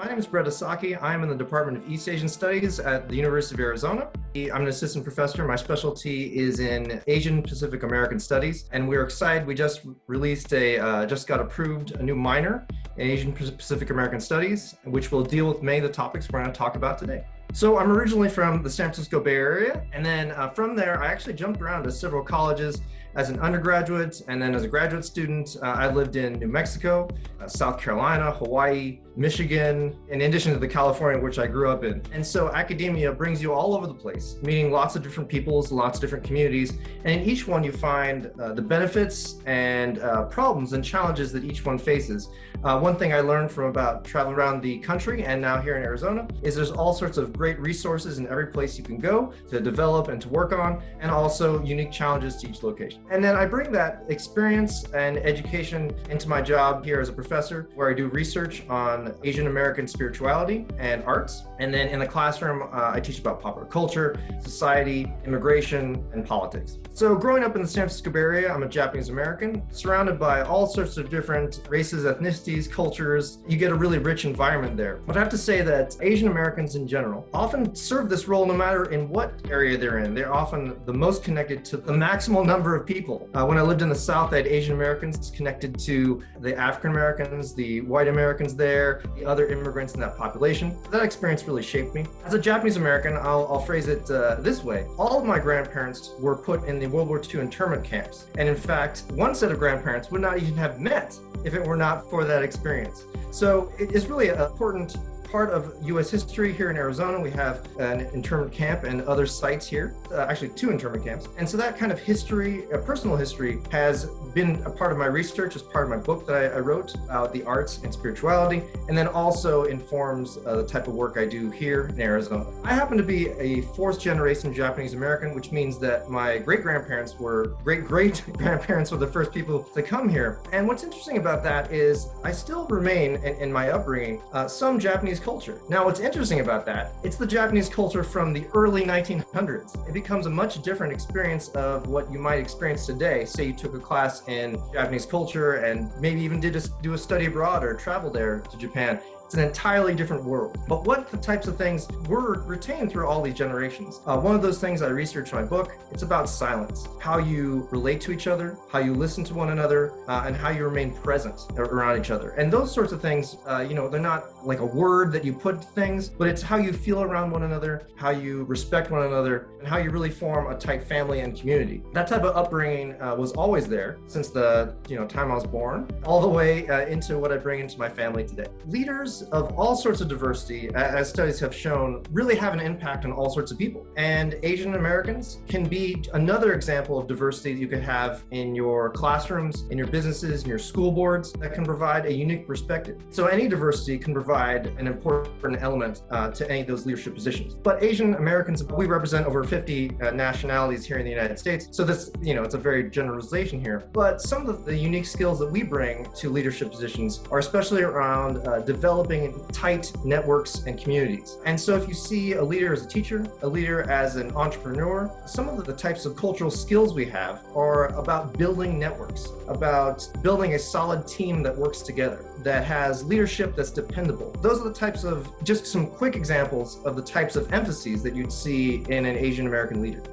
My name is Esaki. I'm in the Department of East Asian Studies at the University of Arizona. I'm an assistant professor. My specialty is in Asian Pacific American Studies, and we're excited. We just got approved a new minor in Asian Pacific American Studies, which will deal with many of the topics we're going to talk about today. So I'm originally from the San Francisco Bay Area, and then from there, I actually jumped around to several colleges as an undergraduate, and then as a graduate student, I lived in New Mexico, South Carolina, Hawaii, Michigan, in addition to the California, which I grew up in. And so academia brings you all over the place, meeting lots of different peoples, lots of different communities, and in each one you find the benefits and problems and challenges that each one faces. One thing I learned from about traveling around the country and now here in Arizona is there's all sorts of great resources in every place you can go to develop and to work on, and also unique challenges to each location. And then I bring that experience and education into my job here as a professor, where I do research on Asian American spirituality and arts. And then in the classroom, I teach about popular culture, society, immigration, and politics. So growing up in the San Francisco Bay Area, I'm a Japanese American, surrounded by all sorts of different races, ethnicities, cultures. You get a really rich environment there. But I have to say that Asian Americans in general often serve this role no matter in what area they're in. They're often the most connected to the maximal number of people. When I lived in the South, I had Asian Americans connected to the African Americans, the white Americans there, the other immigrants in that population. That experience really shaped me. As a Japanese American, I'll phrase it this way. All of my grandparents were put in the World War II internment camps. And in fact, one set of grandparents would not even have met if it were not for that experience. So it is really an important part of U.S. history here in Arizona. We have an internment camp and other sites here, actually 2 internment camps. And so that kind of history, personal history, has been a part of my research, as part of my book that I wrote about the arts and spirituality, and then also informs the type of work I do here in Arizona. I happen to be a 4th generation Japanese American, which means that my great-grandparents were great-great-grandparents were the first people to come here. And what's interesting about that is I still remain, in my upbringing, some Japanese culture. Now, what's interesting about that, it's the Japanese culture from the early 1900s. It becomes a much different experience of what you might experience today. Say you took a class in Japanese culture and maybe even do a study abroad or travel there to Japan. It's an entirely different world. But what the types of things were retained through all these generations? One of those things I research in my book, it's about silence, how you relate to each other, how you listen to one another, and how you remain present around each other. And those sorts of things, they're not like a word that you put to things, but it's how you feel around one another, how you respect one another, and how you really form a tight family and community. That type of upbringing was always there since the time I was born, all the way into what I bring into my family today. Leaders of all sorts of diversity, as studies have shown, really have an impact on all sorts of people. And Asian Americans can be another example of diversity that you could have in your classrooms, in your businesses, in your school boards, that can provide a unique perspective. So any diversity can provide an important element to any of those leadership positions. But Asian Americans, we represent over 50 nationalities here in the United States. So this, it's a very generalization here. But some of the unique skills that we bring to leadership positions are especially around developing tight networks and communities. And so if you see a leader as a teacher, a leader as an entrepreneur, some of the types of cultural skills we have are about building networks, about building a solid team that works together, that has leadership that's dependable. Those are the types of, just some quick examples of the types of emphases that you'd see in an Asian American leader.